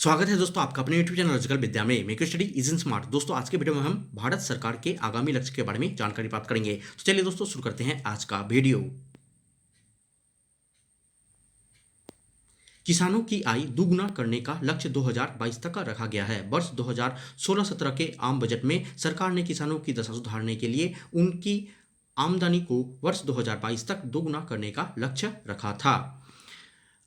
स्वागत है दोस्तों आपका अपने YouTube चैनल लॉजिकल विद्या में make your study is in smart. दोस्तों आज के वीडियो में हम भारत सरकार के आगामी लक्ष्य के बारे में जानकारी प्राप्त करेंगे। तो चलिए दोस्तों शुरू करते हैं आज का वीडियो। किसानों की आय दुगुना करने का लक्ष्य 2022 तक का रखा गया है। वर्ष 2016-17 के आम बजट में सरकार ने किसानों की दशा सुधारने के लिए उनकी आमदनी को वर्ष 2022 तक दोगुना करने का लक्ष्य रखा था।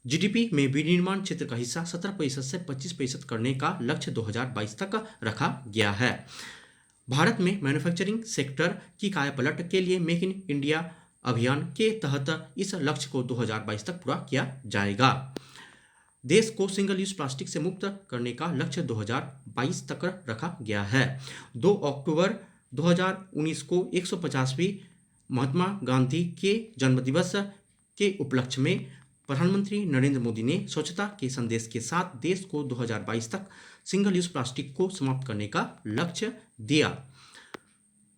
जीडीपी में विनिर्माण क्षेत्र का हिस्सा 17% से 25% करने का लक्ष्य 2022 तक रखा गया है। भारत में मैन्युफैक्चरिंग सेक्टर की कायापलट के लिए मेक इन इंडिया अभियान के तहत इस लक्ष्य को 2022 तक पूरा किया जाएगा। देश को सिंगल यूज प्लास्टिक से मुक्त करने का लक्ष्य 2022 तक रखा गया है। 2 अक्टूबर 2019 को 150वीं महात्मा गांधी के जन्मदिवस के उपलक्ष्य में प्रधानमंत्री नरेंद्र मोदी ने स्वच्छता के संदेश के साथ देश को 2022 तक सिंगल यूज प्लास्टिक को समाप्त करने का लक्ष्य दिया।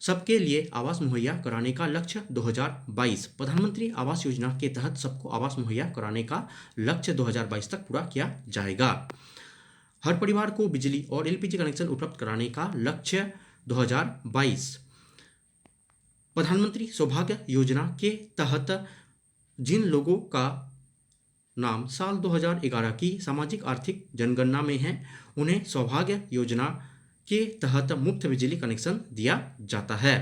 सबके लिए आवास मुहैया कराने का लक्ष्य 2022। प्रधानमंत्री आवास योजना के तहत सबको आवास मुहैया कराने का लक्ष्य 2022 तक पूरा किया जाएगा। हर परिवार को बिजली और एलपीजी कनेक्शन उपलब्ध कराने का लक्ष्य 2022। प्रधानमंत्री सौभाग्य योजना के तहत जिन लोगों का नाम साल 2011 की सामाजिक आर्थिक जनगणना में है उन्हें सौभाग्य योजना के तहत मुफ्त बिजली कनेक्शन दिया जाता है।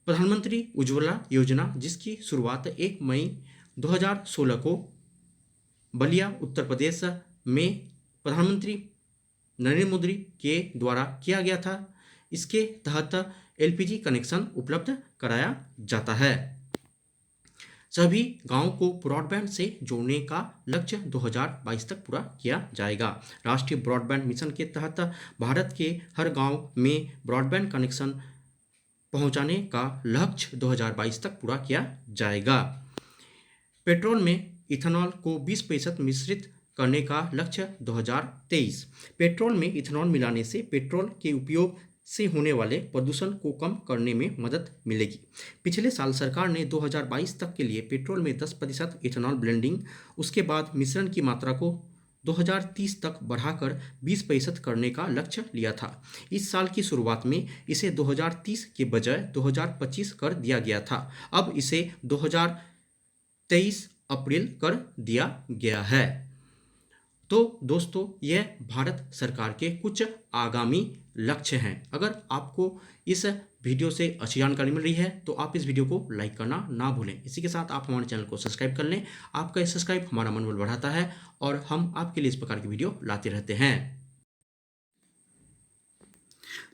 प्रधानमंत्री उज्ज्वला योजना जिसकी शुरुआत 1 मई 2016 को बलिया उत्तर प्रदेश में प्रधानमंत्री नरेंद्र मोदी के द्वारा किया गया था, इसके तहत एलपीजी कनेक्शन उपलब्ध कराया जाता है। सभी गांवों को ब्रॉडबैंड से जोड़ने का लक्ष्य 2022 तक पूरा किया जाएगा। राष्ट्रीय ब्रॉडबैंड मिशन के तहत भारत के हर गांव में ब्रॉडबैंड कनेक्शन पहुंचाने का लक्ष्य 2022 तक पूरा किया जाएगा। पेट्रोल में इथेनॉल को 20% मिश्रित करने का लक्ष्य 2023। पेट्रोल में इथेनॉल मिलाने से पेट्रोल के उपयोग से होने वाले प्रदूषण को कम करने में मदद मिलेगी। पिछले साल सरकार ने 2022 तक के लिए पेट्रोल में 10% इथेनॉल ब्लेंडिंग, उसके बाद मिश्रण की मात्रा को 2030 तक बढ़ाकर 20% करने का लक्ष्य लिया था। इस साल की शुरुआत में इसे 2030 के बजाय 2025 कर दिया गया था। अब इसे 2023 अप्रैल कर दिया गया है। तो दोस्तों यह भारत सरकार के कुछ आगामी लक्ष्य हैं। अगर आपको इस वीडियो से अच्छी जानकारी मिल रही है तो आप इस वीडियो को लाइक करना ना भूलें। इसी के साथ आप हमारे चैनल को सब्सक्राइब कर लें। आपका सब्सक्राइब हमारा मनोबल बढ़ाता है और हम आपके लिए इस प्रकार की वीडियो लाते रहते हैं।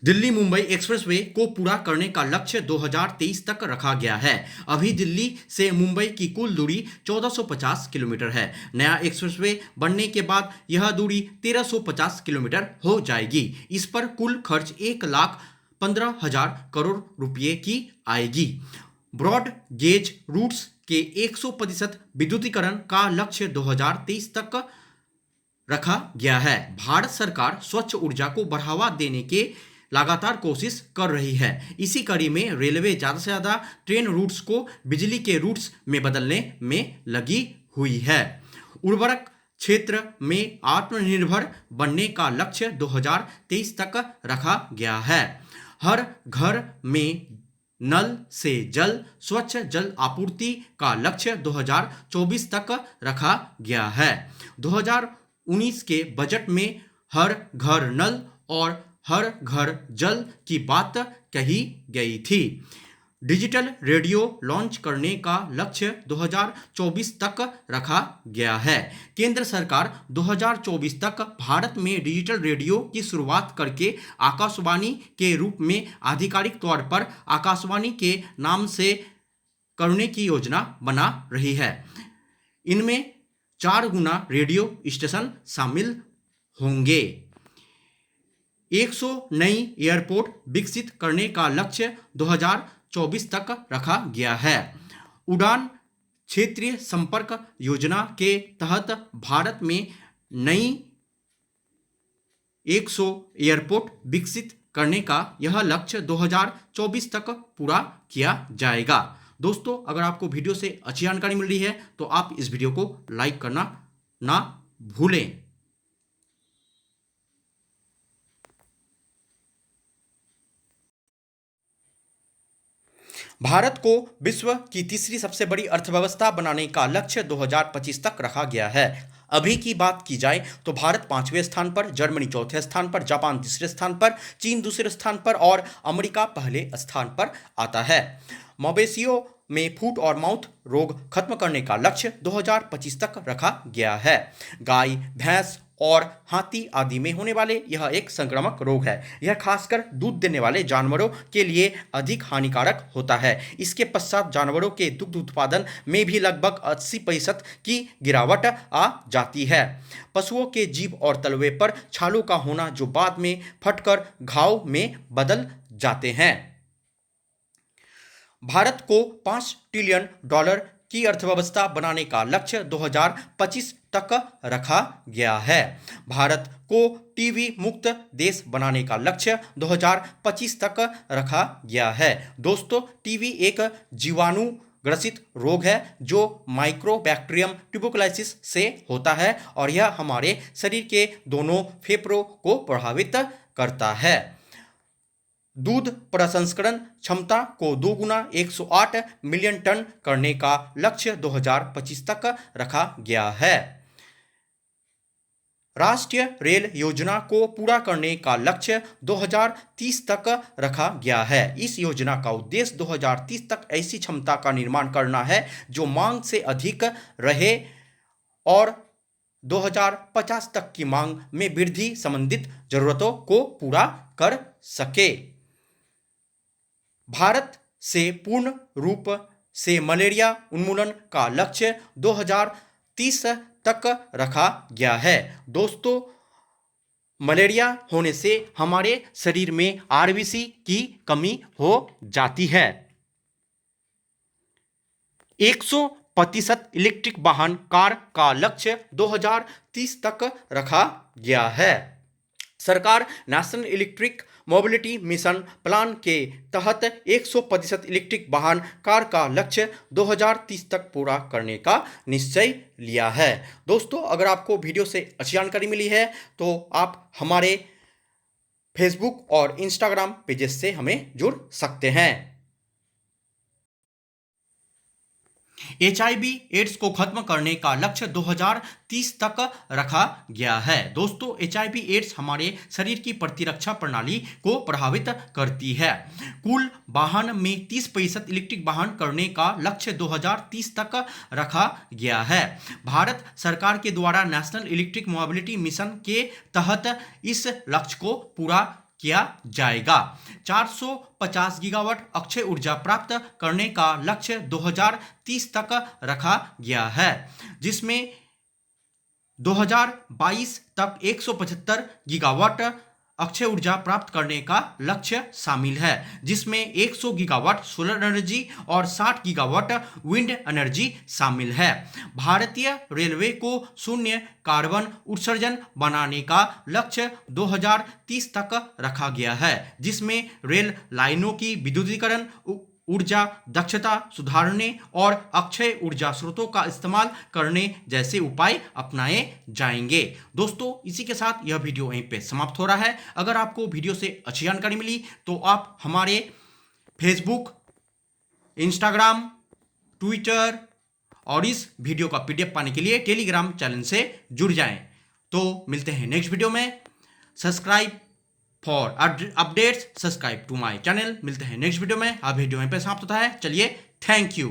दिल्ली मुंबई एक्सप्रेसवे को पूरा करने का लक्ष्य 2023 तक रखा गया है। अभी दिल्ली से मुंबई की कुल दूरी 1450 किलोमीटर है। नया एक्सप्रेसवे बनने के बाद यह दूरी 1350 किलोमीटर हो जाएगी। इस पर कुल खर्च 1,15,000 करोड़ रुपये की आएगी। ब्रॉड गेज रूट्स के 100% विद्युतीकरण का लक्ष्य 2023 तक रखा गया है। भारत सरकार स्वच्छ ऊर्जा को बढ़ावा देने के लगातार कोशिश कर रही है। इसी कड़ी में रेलवे ज़्यादा से ज़्यादा ट्रेन रूट्स को बिजली के रूट्स में बदलने में लगी हुई है। उर्वरक क्षेत्र में आत्मनिर्भर बनने का लक्ष्य 2023 तक रखा गया है। हर घर में नल से जल स्वच्छ जल आपूर्ति का लक्ष्य 2024 तक रखा गया है। 2019 के बजट में हर घर नल और हर घर जल की बात कही गई थी। डिजिटल रेडियो लॉन्च करने का लक्ष्य 2024 तक रखा गया है। केंद्र सरकार 2024 तक भारत में डिजिटल रेडियो की शुरुआत करके आकाशवाणी के रूप में आधिकारिक तौर पर आकाशवाणी के नाम से करने की योजना बना रही है। इनमें 4 गुना रेडियो स्टेशन शामिल होंगे। 100 नई एयरपोर्ट विकसित करने का लक्ष्य 2024 तक रखा गया है। उड़ान क्षेत्रीय संपर्क योजना के तहत भारत में नई 100 एयरपोर्ट विकसित करने का यह लक्ष्य 2024 तक पूरा किया जाएगा। दोस्तों अगर आपको वीडियो से अच्छी जानकारी मिल रही है तो आप इस वीडियो को लाइक करना ना भूलें। भारत को विश्व की तीसरी सबसे बड़ी अर्थव्यवस्था बनाने का लक्ष्य 2025 तक रखा गया है। अभी की बात की जाए तो भारत 5वें स्थान पर, जर्मनी चौथे स्थान पर, जापान तीसरे स्थान पर, चीन दूसरे स्थान पर और अमेरिका पहले स्थान पर आता है। मवेशियों में फुट और माउथ रोग खत्म करने का लक्ष्य 2025 तक रखा गया है। गाय, भैंस और हाथी आदि में होने वाले यह एक संक्रामक रोग है। यह खासकर दूध देने वाले जानवरों के लिए अधिक हानिकारक होता है। इसके पश्चात जानवरों के दुग्ध उत्पादन में भी लगभग 80% की गिरावट आ जाती है। पशुओं के जीभ और तलवे पर छालों का होना जो बाद में फटकर घाव में बदल जाते हैं। भारत को $5 ट्रिलियन की अर्थव्यवस्था बनाने का लक्ष्य 2025 तक रखा गया है। भारत को टीबी मुक्त देश बनाने का लक्ष्य 2025 तक रखा गया है। दोस्तों, टीबी एक जीवाणु ग्रसित रोग है जो माइक्रोबैक्टीरियम ट्यूबरकुलोसिस से होता है और यह हमारे शरीर के दोनों फेफड़ों को प्रभावित करता है। दूध प्रसंस्करण क्षमता को दोगुना 108 मिलियन टन करने का लक्ष्य 2025 तक रखा गया है। राष्ट्रीय रेल योजना को पूरा करने का लक्ष्य 2030 तक रखा गया है। इस योजना का उद्देश्य 2030 तक ऐसी क्षमता का निर्माण करना है जो मांग से अधिक रहे और 2050 तक की मांग में वृद्धि संबंधित जरूरतों को पूरा कर सके। भारत से पूर्ण रूप से मलेरिया उन्मूलन का लक्ष्य 2030 तक रखा गया है। दोस्तों, मलेरिया होने से हमारे शरीर में आरबीसी की कमी हो जाती है। 100% इलेक्ट्रिक वाहन कार का लक्ष्य 2030 तक रखा गया है। सरकार national electric mobility mission plan के तहत 100% इलेक्ट्रिक वाहन कार का लक्ष्य 2030 तक पूरा करने का निश्चय लिया है। दोस्तों, अगर आपको वीडियो से अच्छी जानकारी मिली है तो आप हमारे फेसबुक और इंस्टाग्राम पेजेस से हमें जुड़ सकते हैं। HIV एड्स को खत्म करने का लक्ष्य 2030 तक रखा गया है। दोस्तों, HIV एड्स हमारे शरीर की प्रतिरक्षा प्रणाली को प्रभावित करती है। कुल वाहन में 30% इलेक्ट्रिक वाहन करने का लक्ष्य 2030 तक रखा गया है। भारत सरकार के द्वारा नेशनल इलेक्ट्रिक मोबिलिटी मिशन के तहत इस लक्ष्य को पूरा किया जाएगा। 450 गीगावाट अक्षय ऊर्जा प्राप्त करने का लक्ष्य 2030 तक रखा गया है, जिसमें 2022 तक 175 गीगावाट अक्षय ऊर्जा प्राप्त करने का लक्ष्य शामिल है, जिसमें 100 गीगावाट सोलर एनर्जी और 60 गीगावाट विंड एनर्जी शामिल है। भारतीय रेलवे को शून्य कार्बन उत्सर्जन बनाने का लक्ष्य 2030 तक रखा गया है, जिसमें रेल लाइनों की विद्युतीकरण, ऊर्जा दक्षता सुधारने और अक्षय ऊर्जा स्रोतों का इस्तेमाल करने जैसे उपाय अपनाए जाएंगे। दोस्तों, इसी के साथ यह वीडियो यहीं पे समाप्त हो रहा है। अगर आपको वीडियो से अच्छी जानकारी मिली तो आप हमारे फेसबुक, इंस्टाग्राम, ट्विटर और इस वीडियो का PDF पाने के लिए टेलीग्राम चैनल से जुड़ जाएं। तो मिलते हैं नेक्स्ट वीडियो में। Subscribe for updates, subscribe to my channel. मिलते हैं नेक्स्ट वीडियो में। अब वीडियो यहाँ पे समाप्त होता है। चलिए, थैंक यू।